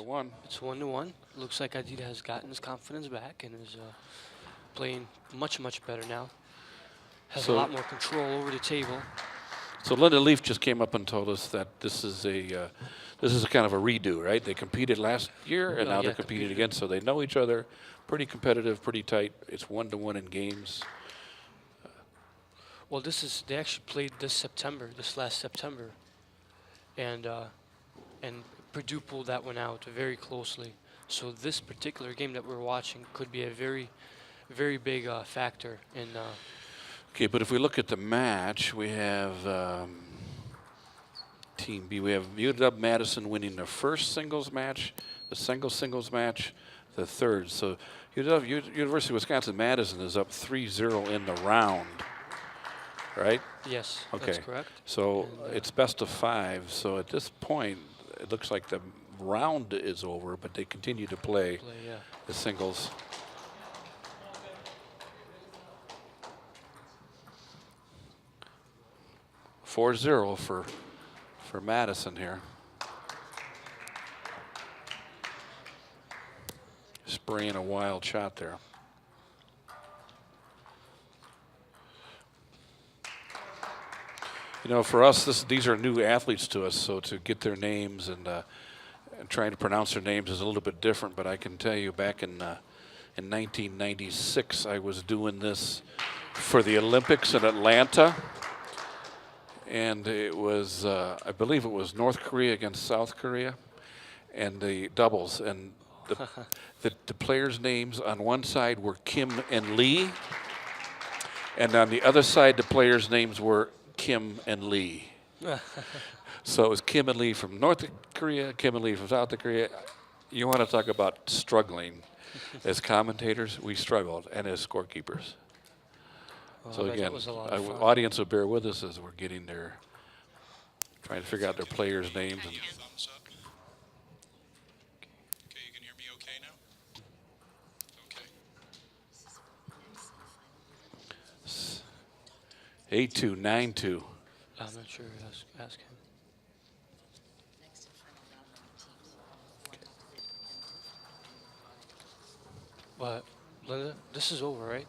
1-1. It's 1-1. Looks like Adit has gotten his confidence back and is playing much better now. Has a lot more control over the table. So Linda Leaf just came up and told us that this is a kind of a redo, right? They competed last year, and now they're competing again, so they know each other. Pretty competitive, pretty tight. It's 1-1 in games. Well, they actually played this last September, and Purdue pulled that one out very closely. So this particular game that we're watching could be a very, very big factor in. Okay, but if we look at the match, we have Team B. We have UW-Madison winning the first singles match, the singles match, the third. So University of Wisconsin-Madison is up 3-0 in the round, right? Yes, okay. That's correct. So it's best of 5. So at this point, it looks like the round is over, but they continue to play the singles. (4-0) for Madison here. Spraying a wild shot there. You know, for us, these are new athletes to us, so to get their names and trying to pronounce their names is a little bit different. But I can tell you, back in 1996, I was doing this for the Olympics in Atlanta. And it was, I believe it was North Korea against South Korea, and the doubles. And the players' names on one side were Kim and Lee, and on the other side, the players' names were Kim and Lee. So it was Kim and Lee from North Korea, Kim and Lee from South Korea. You want to talk about struggling. As commentators, we struggled, and as scorekeepers. So again, audience will bear with us as we're getting trying to figure out their players' names. And thumbs up. Okay, you can hear me okay now? Okay. 8-2, 9-2. I'm not sure. Ask him. But Linda, this is over, right?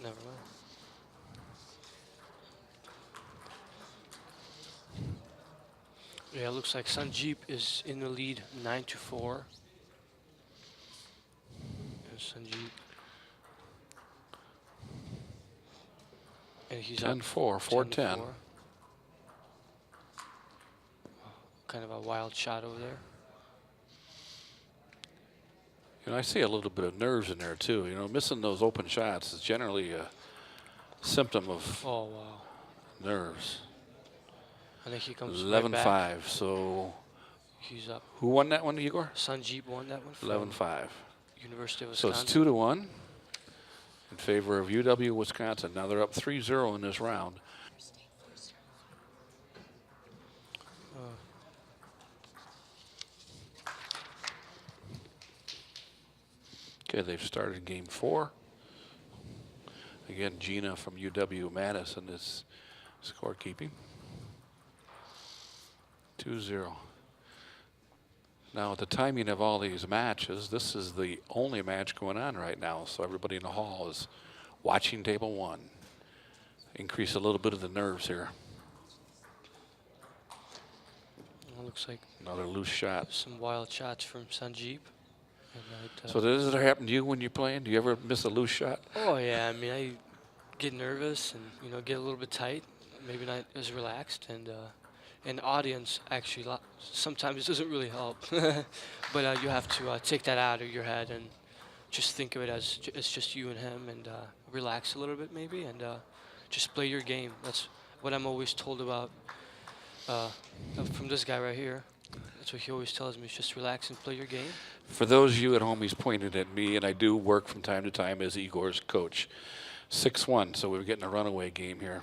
Never mind. Yeah, it looks like Sanjeep is in the lead, 9-4. And Sanjeep. And he's 10-4, 4-10. Kind of a wild shot over there. You know, I see a little bit of nerves in there too. You know, missing those open shots is generally a symptom of nerves. I think he comes 11-5. So he's up. Who won that one, Igor? Sanjeep won that one. 11-5. University of Wisconsin. So it's 2-1 in favor of UW-Wisconsin. Now they're up 3-0 in this round. Okay, they've started game 4. Again, Gina from UW-Madison is scorekeeping. 2-0. Now, the timing of all these matches, this is the only match going on right now, so everybody in the hall is watching table 1. Increase a little bit of the nerves here. It looks like another loose shot. Some wild shots from Sanjeep. So does it happen to you when you're playing? Do you ever miss a loose shot? Oh yeah, I mean I get nervous and get a little bit tight, maybe not as relaxed, and audience actually sometimes doesn't really help. But you have to take that out of your head and just think of it as it's just you and him, and relax a little bit maybe, and just play your game. That's what I'm always told about from this guy right here. That's what he always tells me, is just relax and play your game. For those of you at home, he's pointed at me, and I do work from time to time as Igor's coach. 6-1, so we're getting a runaway game here.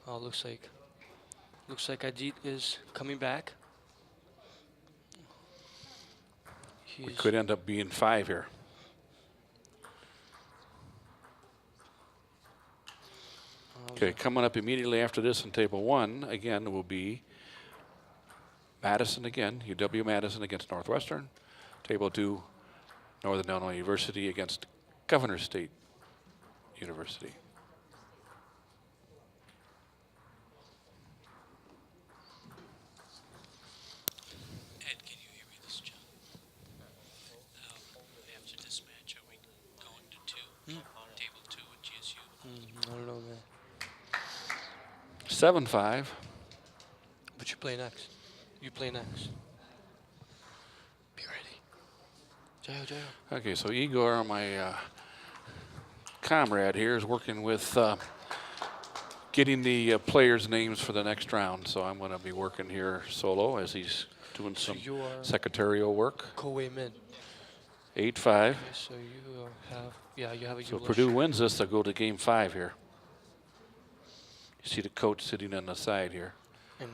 Oh, looks like Adit is coming back. We could end up being 5 here. Okay, coming up immediately after this on table 1, again, will be Madison again, UW-Madison against Northwestern. Table 2, Northern Illinois University against Governor State University. Ed, can you hear me? This is John. After this match, are we going to table 2 with GSU? I don't know, man. 7-5. But you play next. You play next. Be ready. Jayo, Jayo. Okay, so Igor, my comrade here, is working with getting the players' names for the next round. So I'm going to be working here solo as he's doing So some you are secretarial work. Koei Min. 8-5. Okay, so you have, you have a So Yulish. Purdue wins this, they'll go to game 5 here. You see the coach sitting on the side here And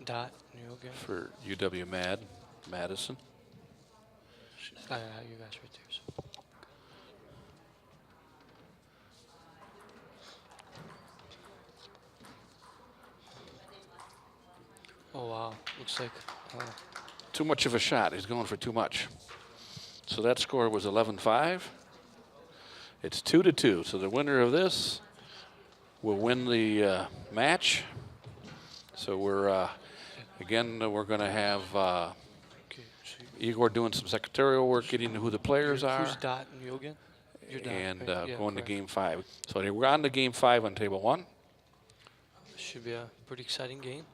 Dot, you okay? for UW Madison. I have you guys right there. So. Oh, wow. Looks like Too much of a shot. He's going for too much. So that score was 11-5. It's 2-2. So the winner of this will win the match. So we're we're going to have okay, so Igor doing some secretarial work, getting who the players are, who's Dot and you again? You're Dot, and right? Yeah, going to correct. game 5. So we're on to game 5 on table 1. Should be a pretty exciting game.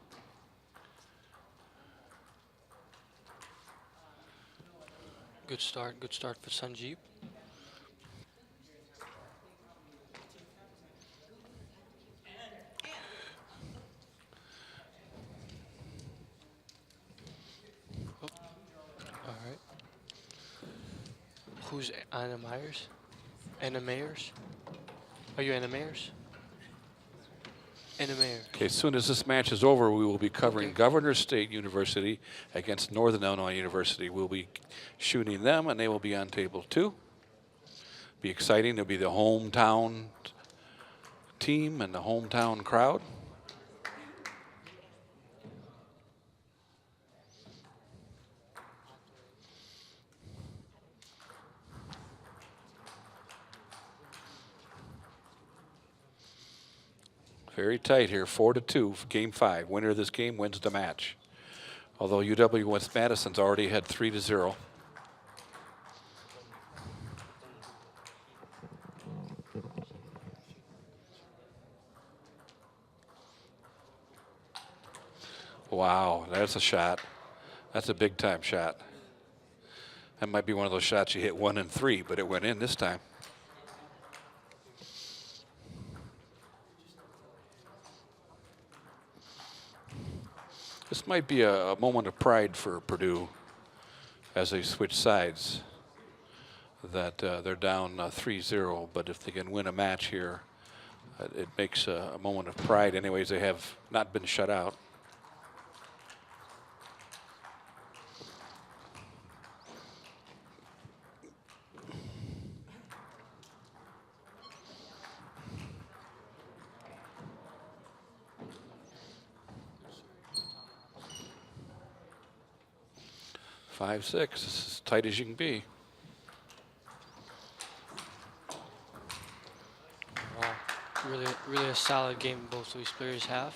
Good start for Sanjeev. Oh, all right. Who's Anna Myers? Anna Mayers? Are you Anna Mayers? Anna Mayers. Okay, as soon as this match is over, we will be covering Okay. Governor State University against Northern Illinois University. We'll be shooting them, and they will be on table 2. Be exciting. They'll be the hometown team and the hometown crowd. Very tight here, 4-2 for game 5. Winner of this game wins the match. Although UW West Madison's already had 3-0. Wow, that's a shot. That's a big time shot. That might be one of those shots you hit 1 and 3, but it went in this time. This might be a moment of pride for Purdue as they switch sides, that they're down 3-0, but if they can win a match here, it makes a moment of pride. Anyways, they have not been shut out. Five, 6, as tight as you can be. Wow. Really a solid game both of these players have.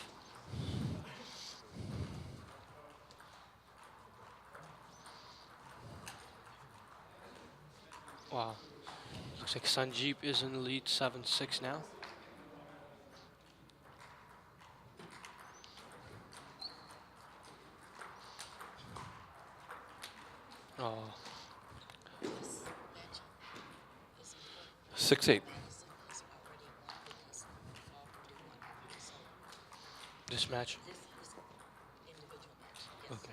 Wow. Looks like Sanjeev is in the lead 7-6 now. Oh, 6-8. this match. Okay.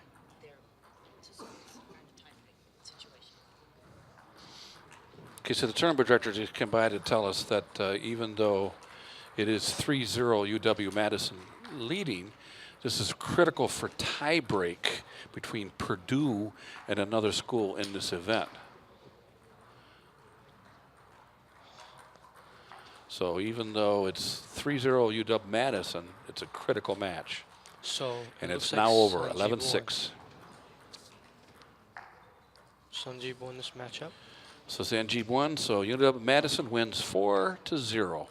Okay, so the tournament directors just came by to tell us that even though it is 3-0 UW-Madison leading, this is critical for tiebreak between Purdue and another school in this event. So even though it's 3-0 UW-Madison, it's a critical match. So And it it's looks like now over, Sanjeev won. 11-6. So Sanjeev won this matchup. So Sanjeev won. So UW-Madison wins 4-0.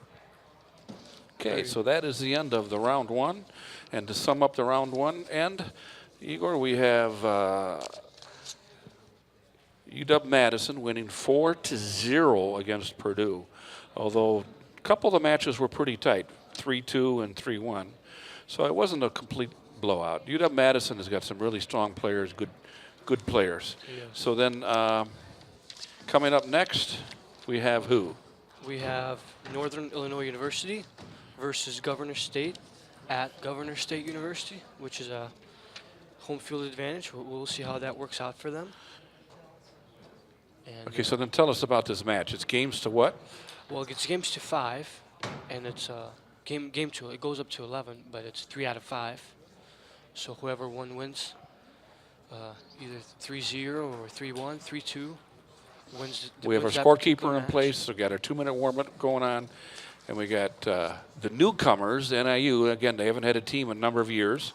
Okay, Very- so that is the end of the round one. And to sum up the round one end, Igor, we have UW-Madison winning 4-0 against Purdue. Although a couple of the matches were pretty tight, 3-2 and 3-1. So it wasn't a complete blowout. UW-Madison has got some really strong players, good players. Yes. So then coming up next, we have who? We have Northern Illinois University versus Governor State at Governor State University, which is a home field advantage. We'll see how that works out for them. And, Okay, so then tell us about this match. It's games to what? well, it's games to 5, and it's game 2. It goes up to 11, but it's 3 out of 5. So whoever one wins, either 3-0 or 3-1, 3-2, wins. We have our wins that particular scorekeeper in match. place. We've got our 2-minute warm-up going on. And we got the newcomers, NIU. Again, they haven't had a team in a number of years.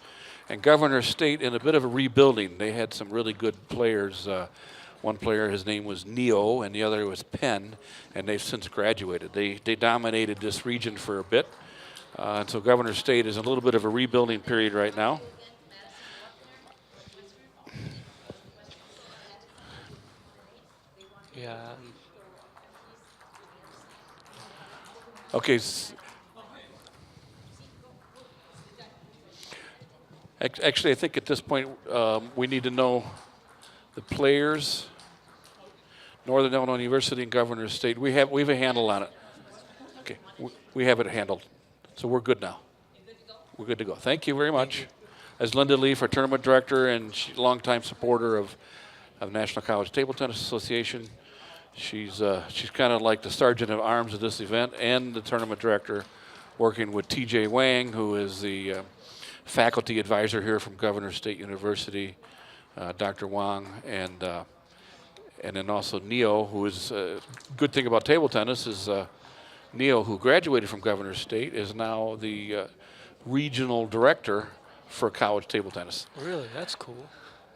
And Governor State in a bit of a rebuilding. They had some really good players. One player, his name was Neo, and the other was Penn, and they've since graduated. They dominated this region for a bit. And so Governor State is in a little bit of a rebuilding period right now. Yeah. Okay. Actually, I think at this point we need to know the players. Northern Illinois University and Governor State. We have a handle on it. Okay, we have it handled, so we're good now. We're good to go. Thank you very much. As Linda Leaf, our tournament director and longtime supporter of National College Table Tennis Association. She's kind of like the sergeant of arms of this event and the tournament director, working with T.J. Wang, who is the faculty advisor here from Governor State University, Dr. Wang, and then also Neo, who is good thing about table tennis is Neo, who graduated from Governor State, is now the regional director for college table tennis. Really, that's cool.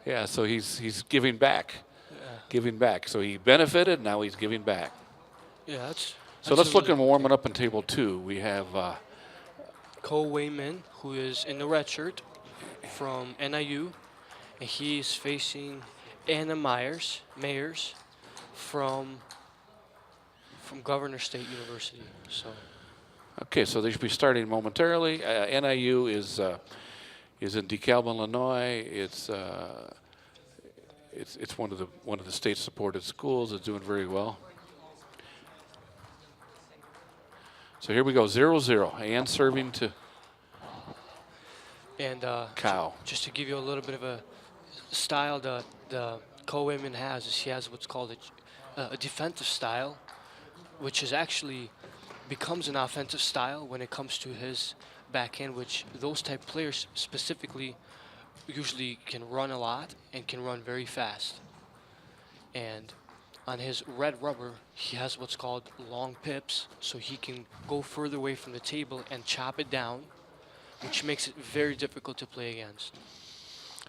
Yeah, so he's giving back. Yeah. Giving back. So he benefited, now he's giving back. Yeah, that's. So let's look at warming up in table 2. We have Ko Wei-min, who is in the red shirt from NIU, and he is facing Anna Mayers from Governor State University. So okay, so they should be starting momentarily. NIU is in DeKalb, Illinois. It's one of the state-supported schools. It's doing very well. So here we go, 0-0. Ann serving to Cow. Just to give you a little bit of a style, the Ko Wei-min has is he has what's called a defensive style, which is actually becomes an offensive style when it comes to his backhand, which those type players specifically usually can run a lot and can run very fast. And on his red rubber, he has what's called long pips, so he can go further away from the table and chop it down, which makes it very difficult to play against.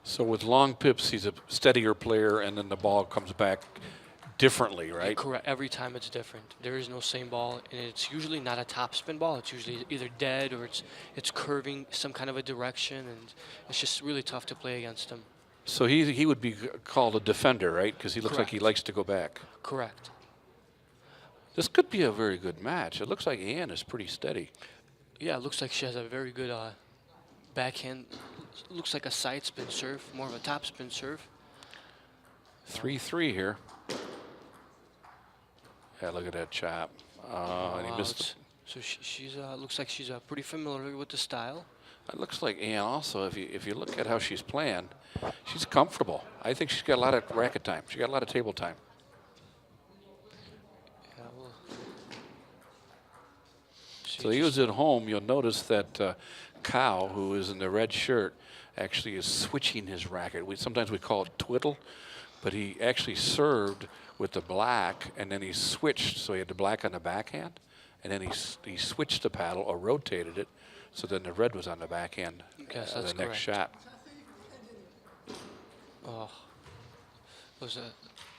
So with long pips, he's a steadier player, and then the ball comes back differently, right? Correct. Every time it's different. There is no same ball, and it's usually not a topspin ball. It's usually either dead or it's curving some kind of a direction, and it's just really tough to play against him. So he would be called a defender, right? Because he looks like he Correct. likes to go back. Correct. This could be a very good match. It looks like Ann is pretty steady. Yeah, it looks like she has a very good backhand. Looks like a side spin serve, more of a top spin serve. 3-3 here. Yeah, look at that chop. And he Wow, missed it. So she's looks like she's pretty familiar with the style. It looks like Ann also, if you look at how she's playing, she's comfortable. I think she's got a lot of racket time. She got a lot of table time. Yeah, well, So he was at home. You'll notice that Cow, who is in the red shirt, actually is switching his racket. Sometimes we call it twiddle, but he actually served with the black, and then he switched. So he had the black on the backhand, and then he switched the paddle or rotated it, so then the red was on the backhand. Yes, The that's next correct. shot. Oh, was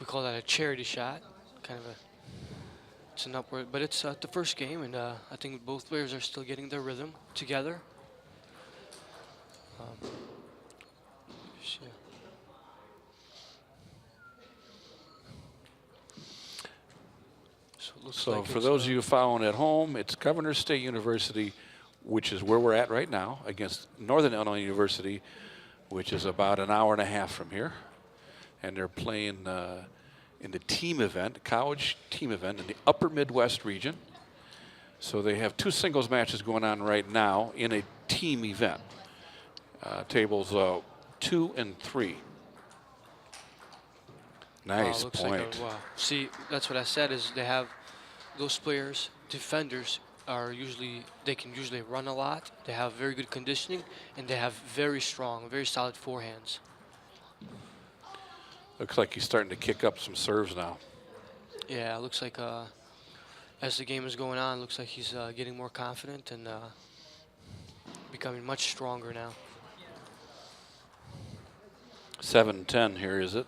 we call that a charity shot, kind of a. It's an upward, but it's the first game, and I think both players are still getting their rhythm together. Um, yeah. So it looks So like for it's, those of you following at home, it's Governor State University, which is where we're at right now, against Northern Illinois University, which is about an hour and a half from here. And they're playing in the team event, college team event in the upper Midwest region. So they have 2 singles matches going on right now in a team event. Tables 2 and 3. Nice looks point. like wow. See, that's what I said. Is they have those players, defenders they can usually run a lot. They have very good conditioning, and they have very strong, very solid forehands. Looks like he's starting to kick up some serves now. Yeah, it looks like as the game is going on, looks like he's getting more confident and becoming much stronger now. 7-10 here, is it?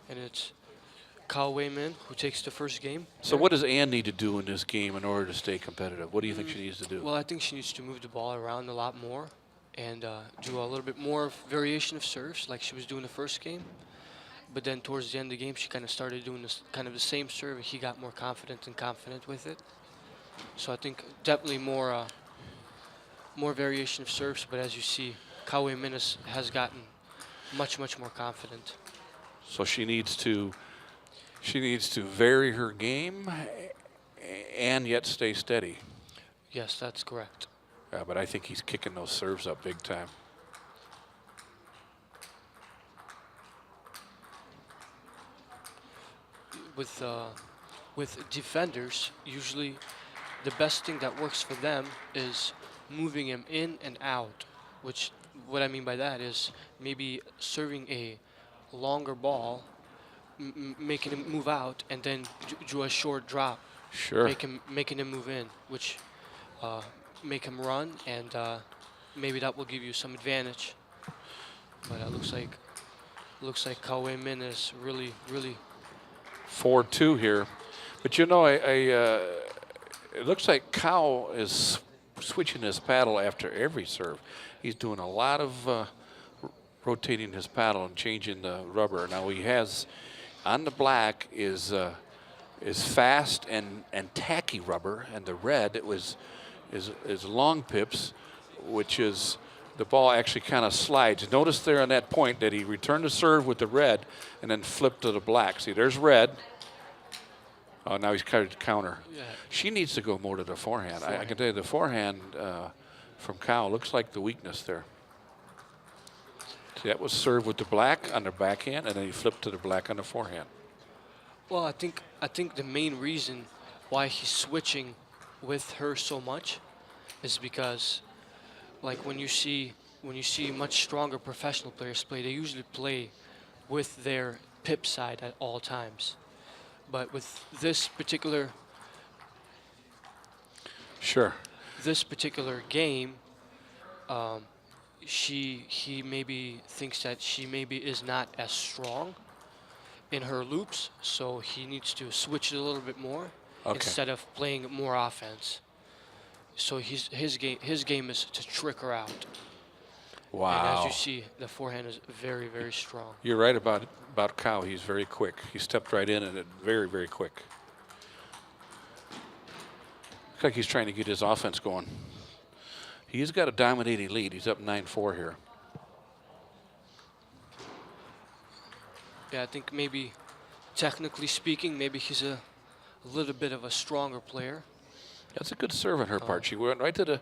And it's Kyle Wayman who takes the first game. So what does Ann need to do in this game in order to stay competitive? What do you think she needs to do? Well, I think she needs to move the ball around a lot more and do a little bit more variation of serves like she was doing the first game. But then towards the end of the game, she kind of started doing this kind of the same serve. He got more confident with it. So I think definitely more variation of serves. But as you see, Kyle Wayman has gotten much more confident. So she needs to vary her game and yet stay steady. Yes, that's correct. But I think he's kicking those serves up big time. With defenders, usually the best thing that works for them is moving him in and out, which what I mean by that is maybe serving a longer ball, making him move out, and then do a short drop. Sure. Making him move in, which make him run, and maybe that will give you some advantage. But it looks like Kyle Wayman is really 4-2 here. But you know, it looks like Kyle is switching his paddle after every serve. He's doing a lot of rotating his paddle and changing the rubber. Now he has on the black is fast and tacky rubber, and the red is long pips, which is the ball actually kind of slides. Notice there on that point that he returned the serve with the red and then flipped to the black. See, there's red. Oh, now he's cut to counter. Yeah. She needs to go more to the forehand. I can tell you the forehand from Kyle looks like the weakness there. See, that was served with the black on the backhand, and then he flipped to the black on the forehand. Well, I think the main reason why he's switching with her so much is because, like when you see much stronger professional players play, they usually play with their pip side at all times. But with this particular game, he maybe thinks that she maybe is not as strong in her loops, so he needs to switch it a little bit more instead of playing more offense. So his game is to trick her out. Wow. And as you see, the forehand is very strong. You're right about Kyle. He's very quick. He stepped right in and it very quick. Looks like he's trying to get his offense going. He's got a dominating lead. He's up 9-4 here. Yeah, I think maybe, technically speaking, maybe he's a little bit of a stronger player. That's a good serve on her part. She went right to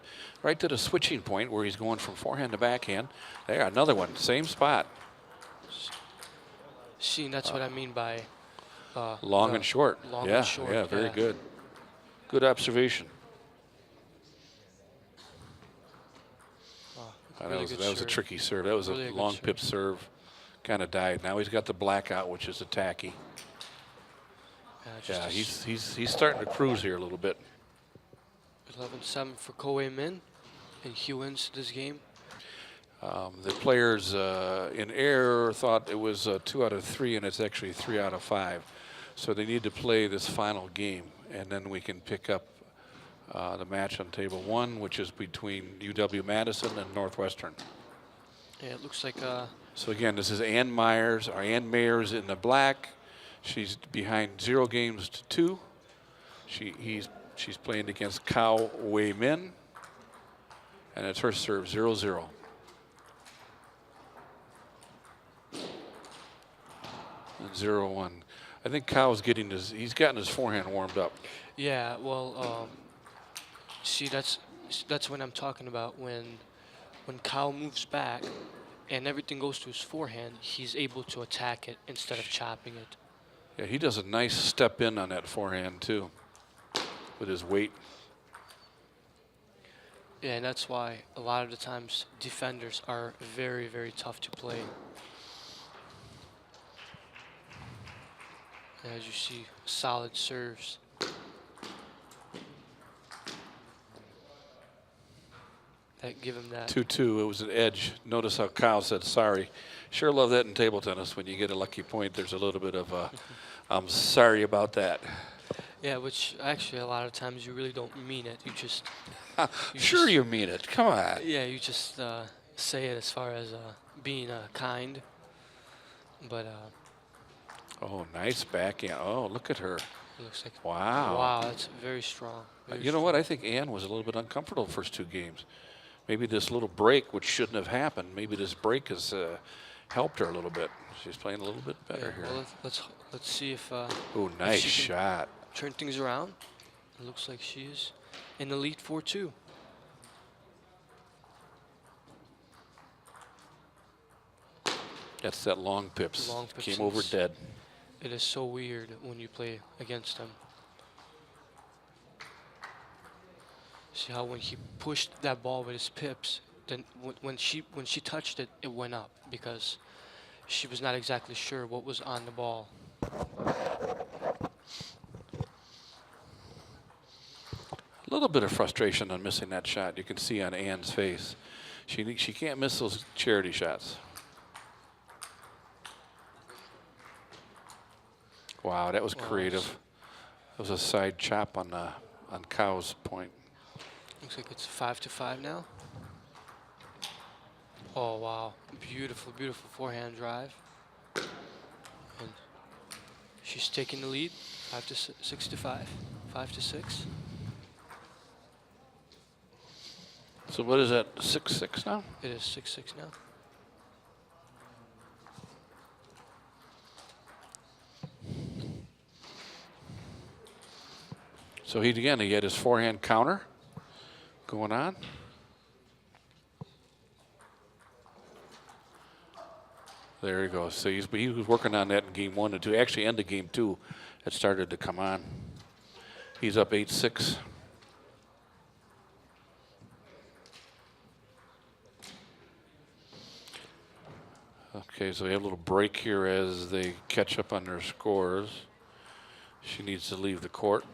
the switching point where he's going from forehand to backhand. There, another one, same spot. See, that's what I mean by long and short. Long and short. Yeah, very good. Good observation. Really that was a tricky serve. That was really a long pip serve. Kind of died. Now he's got the blackout, which is a tacky. Yeah, he's starting to cruise here a little bit. 11-7 for Koei Min, and he wins this game. The players in air thought it was 2 out of 3, and it's actually 3 out of 5. So they need to play this final game, and then we can pick up the match on table 1, which is between UW-Madison and Northwestern. Yeah, it looks like So again, this is Ann Myers, or Ann Mayers in the black. She's behind 0 games to 2. She's playing against Kao Wei Min, and it's her serve 0-0. And 0-1. I think Kao's he's gotten his forehand warmed up. yeah. Well, see, that's what I'm talking about. When Kao moves back and everything goes to his forehand, he's able to attack it instead of chopping it. Yeah, he does a nice step in on that forehand too, with his weight. Yeah, and that's why a lot of the times defenders are very, very tough to play. As you see, solid serves. That give him that. 2-2, it was an edge. Notice how Kyle said sorry. Sure love that in table tennis. When you get a lucky point, there's a little bit of I'm sorry about that. Yeah, which actually a lot of times you really don't mean it. You just Sure you mean it. Come on. yeah, you just say it as far as being kind. But Oh, nice backhand. Oh, look at her. it looks like Wow. wow, that's very strong. You know what? I think Ann was a little bit uncomfortable the first 2 games. Maybe this little break, which shouldn't have happened, maybe this break has helped her a little bit. She's playing a little bit better here. Well, let's see if Oh, nice she can shot. turn things around. It looks like she is in the lead 4-2. That's that long pips. Long pips Came over and dead. It is so weird when you play against them. See how when he pushed that ball with his pips, then when she touched it, it went up because she was not exactly sure what was on the ball. A little bit of frustration on missing that shot. You can see on Ann's face. She can't miss those charity shots. Wow, that was Wow. creative. That was a side chop on Kao's point. Looks like it's 5-5 now. Oh wow, beautiful, beautiful forehand drive. And she's taking the lead, 5-6. 5-6. So what is that, 6-6 now? It is 6-6 now. So he had his forehand counter going on. There he goes. So he was working on that in game 1 and 2. Actually, end of game 2, it started to come on. He's up 8-6. Okay, so we have a little break here as they catch up on their scores. She needs to leave the court.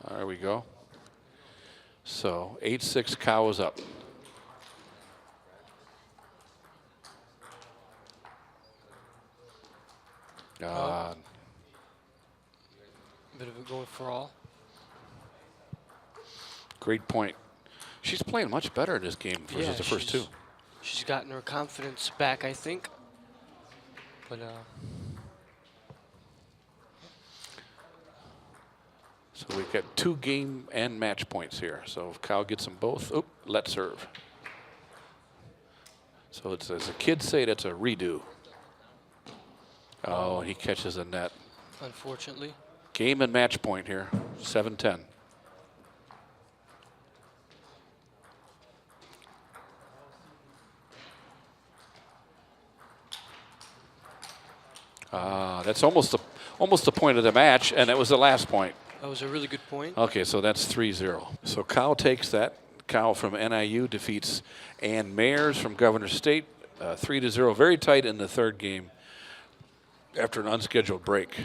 There we go. So 8-6, Kao is up. Bit of a going for all. Great point. She's playing much better in this game versus the first 2. She's gotten her confidence back, I think. But So we've got 2 game and match points here. So if Kao gets them both, let serve. So it's, as the kids say, that's a redo. Oh, he catches a net. unfortunately, Game and match point here, 7-10. That's almost the point of the match, and it was the last point. that was a really good point. Okay, so that's 3-0. So Kao takes that. Kao from NIU defeats Ann Mayers from Governor State, 3-0. Very tight in the 3rd game after an unscheduled break.